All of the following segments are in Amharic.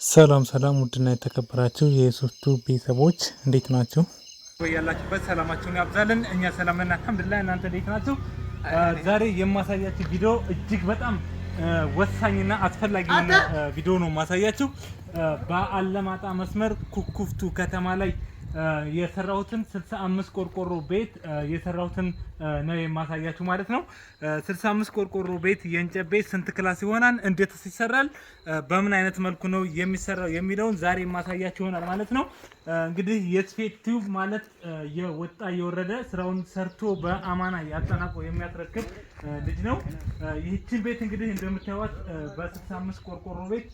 ሰላም ሰላም ውድና የተከበራችሁ የሶስቱ ቤተሰቦች እንዴት ናችሁ? ያላችሁበት ሰላማችሁን ያብዛልን። እኛ ሰላም ነን አልሐምዱሊላህ። እናንተ እንዴት ናችሁ? ዛሬ የማሳያችሁ ቪዲዮ እጅግ በጣም ወሳኝና አስፈላጊ የሆነ ቪዲዮ ነው የማሳያችሁ። በአለማጣ መስመር ኩኩፍቱ ከተማ ላይ የሰራሁትን 65 ቆርቆሮ ቤት የሰራሁትን ነው የማሳያችሁ ማለት ነው። 65 ቆርቆሮ ቤት የእንጨት ቤት ስንት ክላስ ይሆናል፣ እንዴት ይሰራል፣ በምን አይነት መልኩ ነው የሚሰራው የሚለውን ዛሬ የማሳያችሁ ይሆናል ማለት ነው። እንግዲህ የስፌት ቲዩብ ማለት የወጣ የወረደ ስራውን ሰርቶ በአማና ያጠናቆ የሚያስረክብ ልጅ ነው። ይህችን ቤት እንግዲህ እንደምታዩት በ65 ቆርቆሮ ቤት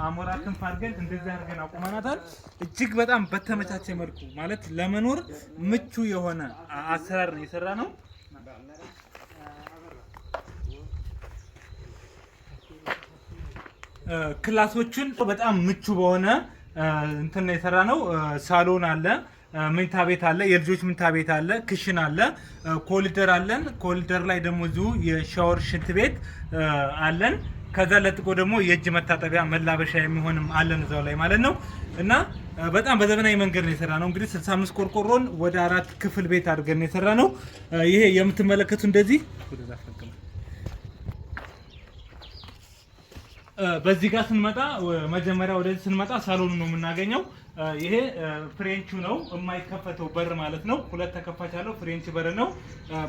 አሞራ ክንፍ አድርገን እንደዚህ አድርገን አቁመናታል። እጅግ በጣም በተመቻቸ መልኩ ማለት ለመኖር ምቹ የሆነ አሰራር ነው የሰራ ነው። ክላሶችን በጣም ምቹ በሆነ እንትን ነው የሰራ ነው። ሳሎን አለ፣ መኝታ ቤት አለ፣ የልጆች መኝታ ቤት አለ፣ ክሽን አለ፣ ኮሪደር አለን። ኮሪደር ላይ ደግሞ እዚሁ የሻወር ሽንት ቤት አለን። ከዛ ለጥቆ ደግሞ የእጅ መታጠቢያ መላበሻ የሚሆንም አለን እዛው ላይ ማለት ነው። እና በጣም በዘመናዊ መንገድ ነው የሰራ ነው። እንግዲህ 65 ቆርቆሮን ወደ 4 ክፍል ቤት አድርገን የሰራ ነው። ይሄ የምትመለከቱ እንደዚህ በዚህ ጋር ስንመጣ መጀመሪያ ወደዚህ ስንመጣ ሳሎኑ ነው የምናገኘው። ይሄ ፍሬንቹ ነው የማይከፈተው በር ማለት ነው። ሁለት ተከፋች አለው ፍሬንች በር ነው።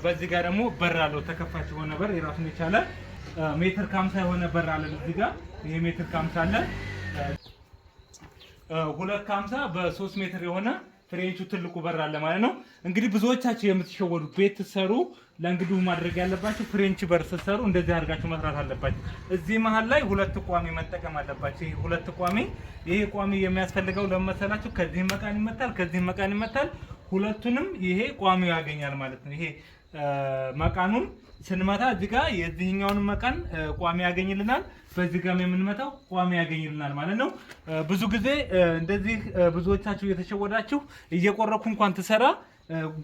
በዚህ ጋር ደግሞ በር አለው ተከፋች የሆነ በር የራሱን የቻለ ሜትር ከ50 የሆነ በር አለ። እዚህ ጋር ይሄ ሜትር ከ50 አለ። 2 ከ50 በ3 ሜትር የሆነ ፍሬንቹ ትልቁ በር አለ ማለት ነው። እንግዲህ ብዙዎቻችሁ የምትሸወዱ ቤት ትሰሩ ለእንግዲሁ ማድረግ ያለባችሁ ፍሬንች በር ስትሰሩ እንደዚህ አድርጋችሁ መስራት አለባችሁ። እዚህ መሀል ላይ 2 ቋሚ መጠቀም አለባችሁ። ይሄ 2 ቋሚ ይሄ ቋሚ የሚያስፈልገው ለመሰላችሁ ከዚህ መቃን ይመታል፣ ከዚህ መቃን ይመታል። ሁለቱንም ይሄ ቋሚው ያገኛል ማለት ነው። ይሄ መቃኑን ስንመታ እዚህ ጋር የዚህኛውን መቃን ቋሚ ያገኝልናል፣ በዚህ ጋር የምንመታው ቋሚ ያገኝልናል ማለት ነው። ብዙ ጊዜ እንደዚህ ብዙዎቻችሁ እየተሸወዳችሁ እየቆረኩ እንኳን ትሰራ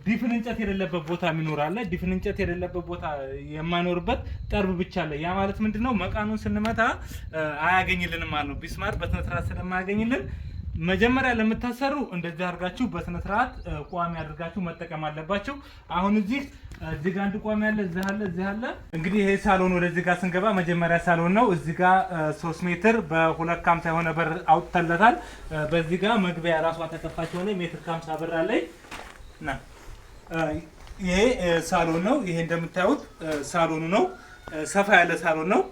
ዲፍን እንጨት የሌለበት ቦታ የሚኖራል። ዲፍን እንጨት የሌለበት ቦታ የማይኖርበት ጠርብ ብቻ አለ። ያ ማለት ምንድነው? መቃኑን ስንመታ አያገኝልንም ማለት ነው። ቢስማር በስነ ስርዓት ስለማያገኝልን መጀመሪያ ለምታሰሩ እንደዚህ አድርጋችሁ በስነ ስርዓት ቋሚ አድርጋችሁ መጠቀም አለባችሁ። አሁን እዚህ ጋር አንድ ቋሚ አለ፣ እዚህ አለ፣ እዚህ አለ። እንግዲህ ይሄ ሳሎን ወደዚህ ጋር ስንገባ መጀመሪያ ሳሎን ነው። እዚህ ጋር 3 ሜትር በ2 ከ50 የሆነ በር አውጥተለታል። በዚህ ጋር መግቢያ ራሷ ተከፋች የሆነ ሜትር ከ50 በር አለ እና ይሄ ሳሎን ነው። ይሄ እንደምታዩት ሳሎኑ ነው። ሰፋ ያለ ሳሎን ነው።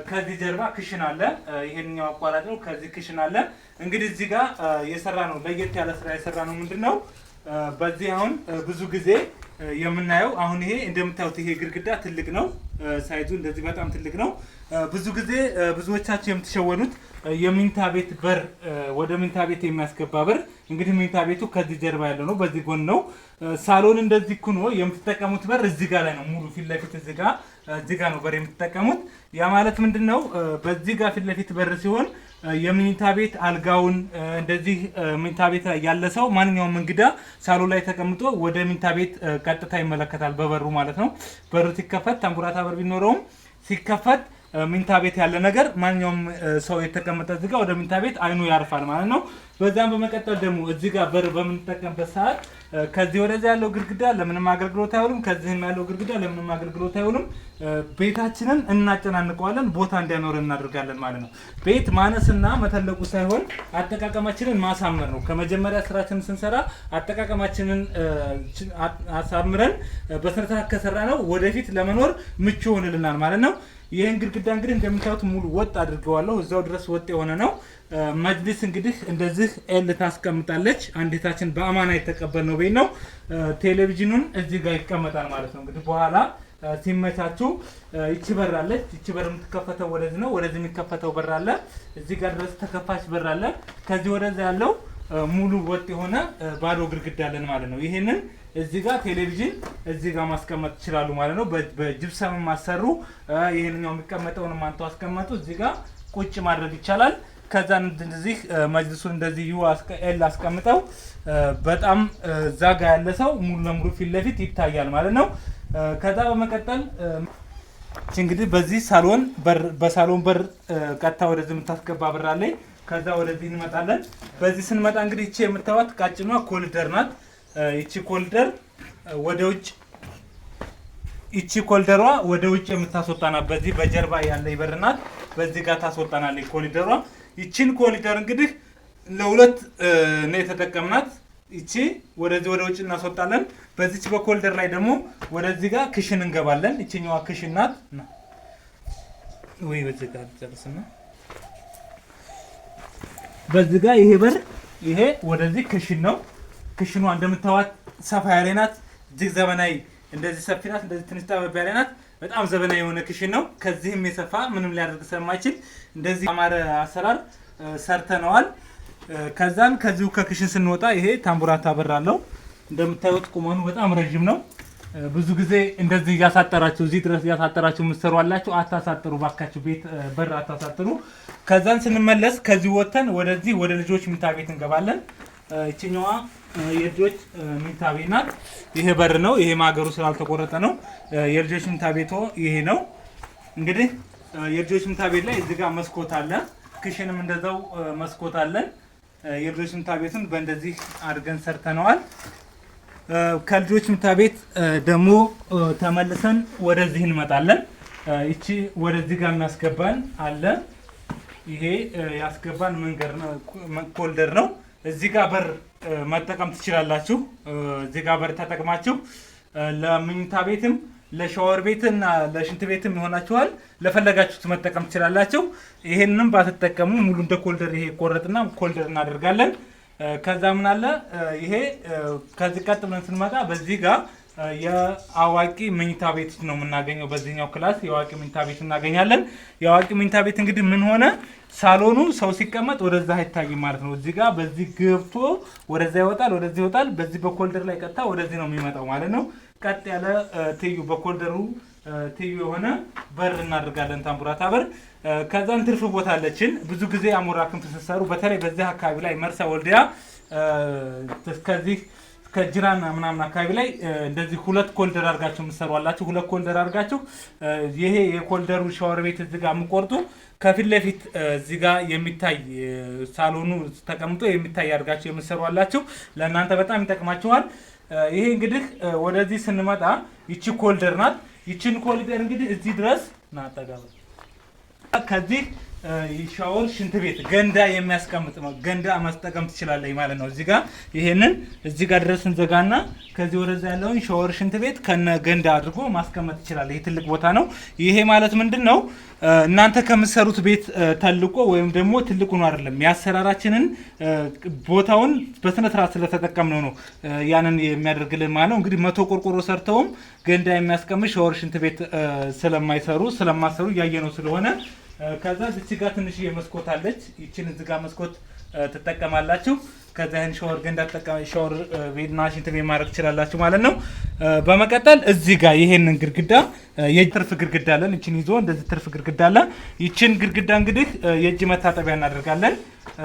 ከዚህ ጀርባ ክሽን አለ። ይሄንኛው አቋራጭ ነው። ከዚህ ክሽን አለ። እንግዲህ እዚህ ጋር የሰራ ነው ለየት ያለ ስራ የሰራ ነው። ምንድነው? በዚህ አሁን ብዙ ጊዜ የምናየው አሁን ይሄ እንደምታዩት ይሄ ግድግዳ ትልቅ ነው። ሳይዙ እንደዚህ በጣም ትልቅ ነው። ብዙ ጊዜ ብዙዎቻችሁ የምትሸወኑት የመኝታ ቤት በር ወደ መኝታ ቤት የሚያስገባ በር እንግዲህ መኝታ ቤቱ ከዚህ ጀርባ ያለው ነው፣ በዚህ ጎን ነው። ሳሎን እንደዚህ ኩኖ የምትጠቀሙት በር እዚህ ጋር ላይ ነው። ሙሉ ፊት ለፊት እዚህ ጋር ነው በር የምትጠቀሙት። ያ ማለት ምንድነው? በዚህ ጋር ፊት ለፊት በር ሲሆን የመኝታ ቤት አልጋውን እንደዚህ መኝታ ቤት ላይ ያለ ሰው ማንኛውም እንግዳ ሳሎን ላይ ተቀምጦ ወደ መኝታ ቤት ቀጥታ ይመለከታል በበሩ ማለት ነው። በሩ ሲከፈት ታምቡራታ በር ቢኖረውም ሲከፈት መኝታ ቤት ያለ ነገር ማንኛውም ሰው የተቀመጠ እዚህ ጋር ወደ መኝታ ቤት አይኑ ያርፋል ማለት ነው። በዛም በመቀጠል ደግሞ እዚህ ጋር በር በምንጠቀምበት ሰዓት ከዚህ ወደዚህ ያለው ግድግዳ ለምንም አገልግሎት አይውልም፣ ከዚህም ያለው ግድግዳ ለምንም አገልግሎት አይውልም። ቤታችንን እናጨናንቀዋለን፣ ቦታ እንዲያኖር እናደርጋለን ማለት ነው። ቤት ማነስና መተለቁ ሳይሆን አጠቃቀማችንን ማሳመር ነው። ከመጀመሪያ ስራችንን ስንሰራ አጠቃቀማችንን አሳምረን በስነ ስርዓት ከሰራ ነው ወደፊት ለመኖር ምቹ ይሆንልናል ማለት ነው። ይህን ግድግዳ እንግዲህ እንደምታዩት ሙሉ ወጥ አድርገዋለሁ። እዛው ድረስ ወጥ የሆነ ነው። መጅሊስ እንግዲህ እንደዚህ ኤል ታስቀምጣለች። አንዲታችን በአማና የተቀበልነው ቤት ነው። ቴሌቪዥኑን እዚህ ጋር ይቀመጣል ማለት ነው። እንግዲህ በኋላ ሲመቻችሁ ይቺ በር አለች። ይቺ በር የምትከፈተው ወደዚህ ነው። ወደዚህ የሚከፈተው በር አለ። እዚህ ጋር ድረስ ተከፋች በር አለ። ከዚህ ወደዛ ያለው ሙሉ ወጥ የሆነ ባዶ ግድግዳ አለን ማለት ነው። ይሄንን እዚህ ጋር ቴሌቪዥን እዚህ ጋር ማስቀመጥ ይችላሉ ማለት ነው። በጅብሰም ማሰሩ ይሄንኛው የሚቀመጠውን ማንቶ አስቀመጡ እዚህ ጋር ቁጭ ማድረግ ይቻላል። ከዛ እንደዚህ መጅልሱን እንደዚህ ኤል አስቀምጠው በጣም እዛ ጋር ያለ ሰው ሙሉ ለሙሉ ፊት ለፊት ይታያል ማለት ነው። ከዛ በመቀጠል እንግዲህ በዚህ ሳሎን በሳሎን በር ቀጥታ ወደዚህ የምታስገባ በር አለኝ። ከዛ ወደዚህ እንመጣለን። በዚህ ስንመጣ እንግዲህ እቺ የምታዩት ቃጭኗ ኮሊደር ናት። እቺ ኮሊደር ወደ ውጭ እቺ ኮሊደሯ ወደ ውጭ የምታስወጣና በዚህ በጀርባ ያለ ይበርናት በዚህ ጋር ታስወጣናለች ኮሊደሯ። ይቺን ኮሊደር እንግዲህ ለሁለት ነው የተጠቀምናት። እቺ ወደዚህ ወደ ውጭ እናስወጣለን። በዚች በኮሊደር ላይ ደግሞ ወደዚህ ጋር ክሽን እንገባለን። እቺኛዋ ክሽን ናት። ወይ በዚህ ጋር ጨርስና በዚህ ጋር ይሄ በር ይሄ ወደዚህ ክሽን ነው። ክሽኗ እንደምታዋት ሰፋ ያለ ናት። እጅግ ዘመናዊ እንደዚህ ሰፊ ናት። እንደዚህ ትንሽ ጠበብ ያለ ናት። በጣም ዘመናዊ የሆነ ክሽን ነው። ከዚህም የሰፋ ምንም ሊያደርግ ስለማይችል እንደዚህ አማረ አሰራር ሰርተነዋል። ከዛን ከዚሁ ከክሽን ስንወጣ ይሄ ታምቡራታ በር አለው። እንደምታዩት ቁመኑ በጣም ረጅም ነው። ብዙ ጊዜ እንደዚህ ያሳጠራችሁ እዚህ ድረስ ያሳጠራችሁ ምሰሩ አላችሁ። አታሳጥሩ ባካችሁ፣ ቤት በር አታሳጥሩ። ከዛን ስንመለስ ከዚህ ወተን ወደዚህ ወደ ልጆች መኝታ ቤት እንገባለን። እቺኛዋ የልጆች መኝታ ቤት ናት። ይሄ በር ነው። ይሄ ማገሩ ስላልተቆረጠ ነው። የልጆች መኝታ ቤቶ ይሄ ነው። እንግዲህ የልጆች መኝታ ቤት ላይ እዚህ ጋር መስኮት አለ። ክሽንም እንደዛው መስኮት አለን። የልጆች መኝታ ቤቱን በእንደዚህ አድርገን ሰርተነዋል። ከልጆች መኝታ ቤት ደግሞ ተመልሰን ወደዚህ እንመጣለን። እቺ ወደዚህ ጋር እናስገባን አለ። ይሄ ያስገባን መንገድ ነው፣ ኮሊደር ነው። እዚህ ጋር በር መጠቀም ትችላላችሁ። እዚህ ጋር በር ተጠቅማችሁ ለመኝታ ቤትም ለሻወር ቤትና ለሽንት ቤትም ይሆናችኋል። ለፈለጋችሁት መጠቀም ትችላላችሁ። ይሄንንም ባትጠቀሙ ሙሉ እንደ ኮሊደር ይሄ ቆረጥና ኮሊደር እናደርጋለን። ከዛ ምን አለ ይሄ ከዚህ ቀጥ ብለን ስንመጣ በዚህ ጋር የአዋቂ መኝታ ቤት ነው የምናገኘው። በዚህኛው ክላስ የአዋቂ መኝታ ቤት እናገኛለን። የአዋቂ መኝታ ቤት እንግዲህ ምን ሆነ ሳሎኑ ሰው ሲቀመጥ ወደዛ አይታይም ማለት ነው። እዚህ ጋር በዚህ ገብቶ ወደዛ ይወጣል፣ ወደዚህ ይወጣል። በዚህ በኮሊደር ላይ ቀጥታ ወደዚህ ነው የሚመጣው ማለት ነው። ቀጥ ያለ ትዩ በኮሊደሩ ትዩ የሆነ በር እናደርጋለን፣ ታምቡራታ በር። ከዛን ትርፍ ቦታ አለችን። ብዙ ጊዜ አሞራ ክንፍ ስትሰሩ በተለይ በዚህ አካባቢ ላይ መርሳ ወልዲያ ከዚህ ከጅራና ምናምን አካባቢ ላይ እንደዚህ ሁለት ኮሊደር አድርጋችሁ የምትሰሩ አላችሁ። ሁለት ኮሊደር አድርጋችሁ ይሄ የኮሊደሩ ሻወር ቤት እዚህ ጋር የምቆርጡ ከፊት ለፊት እዚህ ጋር የሚታይ ሳሎኑ ተቀምጦ የሚታይ አድርጋችሁ የምትሰሩ አላችሁ። ለእናንተ በጣም ይጠቅማችኋል። ይሄ እንግዲህ ወደዚህ ስንመጣ ይቺ ኮሊደር ናት። ይቺን ኮሊደር እንግዲህ እዚህ ድረስ ናጠጋባ ከዚህ ሻወር ሽንት ቤት ገንዳ የሚያስቀምጥ ነው። ገንዳ ማስጠቀም ትችላለህ ማለት ነው። እዚህ ጋር ይሄንን እዚህ ጋር ድረስ እንዘጋና ከዚህ ወደዛ ያለውን ሻወር ሽንት ቤት ከነ ገንዳ አድርጎ ማስቀመጥ ይችላል። ይሄ ትልቅ ቦታ ነው። ይሄ ማለት ምንድነው እናንተ ከምትሰሩት ቤት ተልቆ ወይም ደግሞ ትልቁ ነው አይደለም። ያሰራራችንን ቦታውን በስነ ስርዓት ስለተጠቀምነው ነው ያንን የሚያደርግልን ማለት ነው። እንግዲህ 100 ቆርቆሮ ሰርተውም ገንዳ የሚያስቀምጥ ሻወር ሽንት ቤት ስለማሰሩ ያየነው ስለሆነ ከዛ እዚህ ጋር ትንሽ መስኮት አለች። ይቺን እዚህ ጋር መስኮት ትጠቀማላችሁ። ከዛ ይሄን ሻወር ገንዳ ሻወር ቤትና ሽንት ቤት ማድረግ ትችላላችሁ ማለት ነው። በመቀጠል እዚህ ጋር ይሄንን ግድግዳ የትርፍ ግድግዳ አለን። ይቺን ይዞ እንደዚህ ትርፍ ግድግዳ አለ። ይቺን ግድግዳ እንግዲህ የእጅ መታጠቢያ እናደርጋለን።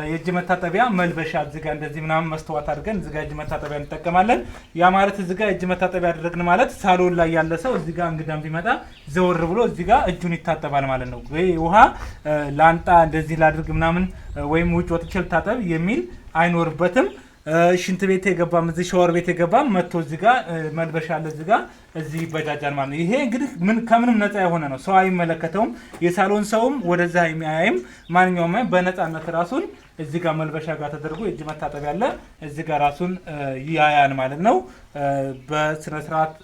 የእጅ መታጠቢያ መልበሻ እዚህ ጋር እንደዚህ ምናምን መስተዋት አድርገን እዚህ ጋር እጅ መታጠቢያ እንጠቀማለን። ያ ማለት እዚህ ጋር እጅ መታጠቢያ አደረግን ማለት ሳሎን ላይ ያለ ሰው እዚህ ጋር እንግዳም ቢመጣ ዘወር ብሎ እዚህ ጋር እጁን ይታጠባል ማለት ነው። ወይ ውሃ ላንጣ እንደዚህ ላድርግ ምናምን ወይም ውጭ ወጥቼ ልታጠብ የሚል አይኖርበትም። ሽንት ቤት የገባም እዚህ ሻወር ቤት የገባም መጥቶ እዚህ ጋር መልበሻ አለ እዚህ ጋር እዚህ ይበጃጃል ማለት ነው። ይሄ እንግዲህ ከምንም ነፃ የሆነ ነው። ሰው አይመለከተውም። የሳሎን ሰውም ወደዛ የሚያይም ማንኛውም በነፃነት ራሱን እዚህ ጋር መልበሻ ጋር ተደርጎ የእጅ መታጠቢያ አለ እዚህ ጋር ራሱን ያያል ማለት ነው። በስነ ስርዓት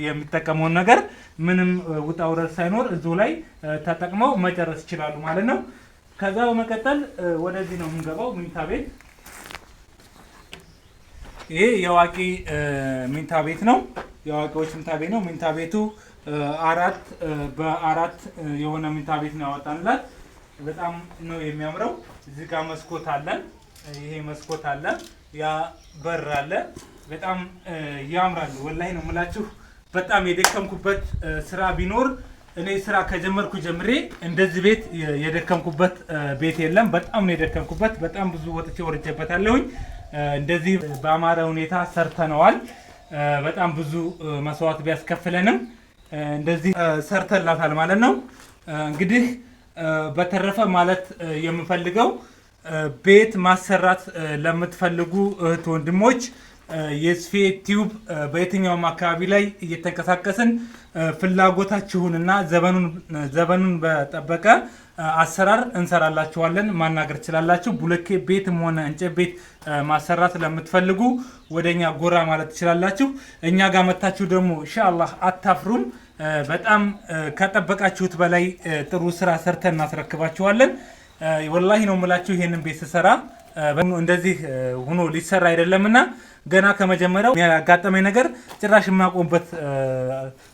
የሚጠቀመውን ነገር ምንም ውጣ ውረድ ሳይኖር እዚሁ ላይ ተጠቅመው መጨረስ ይችላሉ ማለት ነው። ከዛ በመቀጠል ወደዚህ ነው የምንገባው መኝታ ቤት። ይሄ የአዋቂ መኝታ ቤት ነው። የአዋቂዎች መኝታ ቤት ነው። መኝታ ቤቱ 4 በ4 የሆነ መኝታ ቤት ነው ያወጣንላት። በጣም ነው የሚያምረው። እዚህ ጋር መስኮት አለን። ይሄ መስኮት አለ። ያ በር አለ። በጣም ያምራል። ወላሂ ነው የምላችሁ። በጣም የደከምኩበት ስራ ቢኖር እኔ ስራ ከጀመርኩ ጀምሬ እንደዚህ ቤት የደከምኩበት ቤት የለም። በጣም ነው የደከምኩበት። በጣም ብዙ ወጥቼ ወርጄበታለሁኝ። እንደዚህ በአማረ ሁኔታ ሰርተነዋል። በጣም ብዙ መስዋዕት ቢያስከፍለንም እንደዚህ ሰርተላታል ማለት ነው። እንግዲህ በተረፈ ማለት የምፈልገው ቤት ማሰራት ለምትፈልጉ እህት ወንድሞች የስፌ ቲዩብ በየትኛውም አካባቢ ላይ እየተንቀሳቀስን ፍላጎታችሁንና ዘመኑን በጠበቀ አሰራር እንሰራላችኋለን። ማናገር ትችላላችሁ። ቡለኬ ቤትም ሆነ እንጨት ቤት ማሰራት ለምትፈልጉ ወደኛ ጎራ ማለት ትችላላችሁ። እኛ ጋር መታችሁ ደግሞ ኢንሻአላህ አታፍሩም። በጣም ከጠበቃችሁት በላይ ጥሩ ስራ ሰርተን እናስረክባችኋለን። ወላሂ ነው የምላችሁ። ይሄንን ቤት ስሰራ እንደዚህ ሆኖ ሊሰራ አይደለምና ገና ከመጀመሪያው ያጋጠመኝ ነገር ጭራሽ የማቆምበት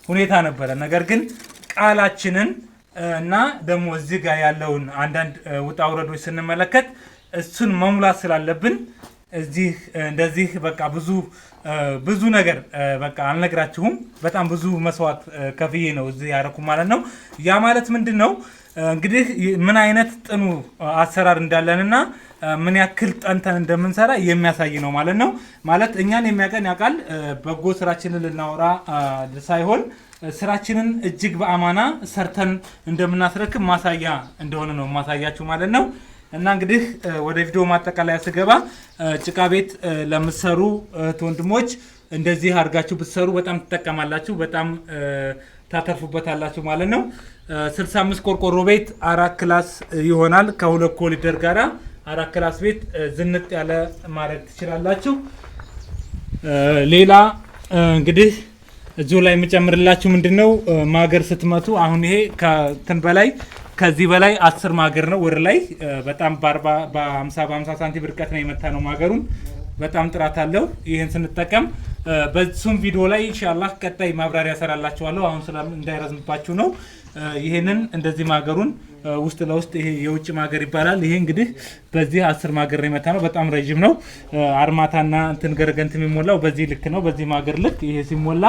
ሁኔታ ነበረ። ነገር ግን ቃላችንን እና ደግሞ እዚህ ጋር ያለውን አንዳንድ ውጣ ውረዶች ስንመለከት እሱን መሙላት ስላለብን እዚህ እንደዚህ በቃ ብዙ ነገር በቃ አልነግራችሁም። በጣም ብዙ መስዋዕት ከፍዬ ነው እዚህ ያደረኩ ማለት ነው። ያ ማለት ምንድን ነው እንግዲህ ምን አይነት ጥኑ አሰራር እንዳለንና ምን ያክል ጠንተን እንደምንሰራ የሚያሳይ ነው ማለት ነው። ማለት እኛን የሚያቀን ያውቃል። በጎ ስራችንን ልናወራ ሳይሆን ስራችንን እጅግ በአማና ሰርተን እንደምናስረክብ ማሳያ እንደሆነ ነው ማሳያችሁ ማለት ነው። እና እንግዲህ ወደ ቪዲዮ ማጠቃለያ ስገባ ጭቃ ቤት ለምትሰሩ ወንድሞች እንደዚህ አድርጋችሁ ብትሰሩ በጣም ትጠቀማላችሁ፣ በጣም ታተርፉበታላችሁ ማለት ነው። 65 ቆርቆሮ ቤት 4 ክላስ ይሆናል። ከሁለት ኮሊደር ጋራ 4 ክላስ ቤት ዝንጥ ያለ ማድረግ ትችላላችሁ። ሌላ እንግዲህ እዚሁ ላይ የምጨምርላችሁ ምንድነው ማገር ስትመቱ አሁን ይሄ ከትን በላይ ከዚህ በላይ 10 ማገር ነው ወደ ላይ በጣም በ50 ሳንቲም ርቀት ነው የመታ ነው ማገሩን። በጣም ጥራት አለው። ይሄን ስንጠቀም በሱም ቪዲዮ ላይ ኢንሻአላህ ቀጣይ ማብራሪያ ሰራላችኋለሁ። አሁን ስለም እንዳይረዝምባችሁ ነው። ይሄንን እንደዚህ ማገሩን ውስጥ ለውስጥ ይሄ የውጭ ማገር ይባላል። ይሄ እንግዲህ በዚህ 10 ማገር ነው የመታ ነው። በጣም ረጅም ነው። አርማታና እንትን ገረገንት የሚሞላው በዚህ ልክ ነው። በዚህ ማገር ልክ ይሄ ሲሞላ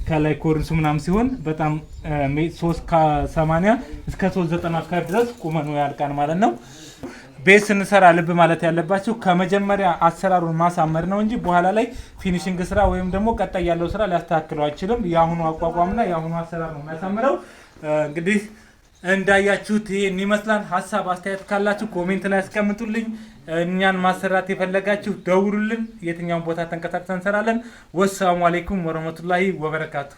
ከላይ ኮርንሱ ምናምን ሲሆን በጣም 380 እስከ 390 አካባቢ ድረስ ቁመኑ ያልቃል ማለት ነው። ቤት ስንሰራ ልብ ማለት ያለባችሁ ከመጀመሪያ አሰራሩን ማሳመር ነው እንጂ በኋላ ላይ ፊኒሽንግ ስራ ወይም ደግሞ ቀጣይ ያለው ስራ ሊያስተካክለው አይችልም። የአሁኑ አቋቋምና የአሁኑ አሰራር ነው የሚያሳምረው። እንግዲህ እንዳያችሁት ይሄን ይመስላል። ሀሳብ አስተያየት ካላችሁ ኮሜንት ላይ አስቀምጡልኝ። እኛን ማሰራት የፈለጋችሁ ደውሉልን። የትኛውን ቦታ ተንቀሳቅሰን እንሰራለን። ወሰላሙ አለይኩም ወረህመቱላሂ ወበረካቱ።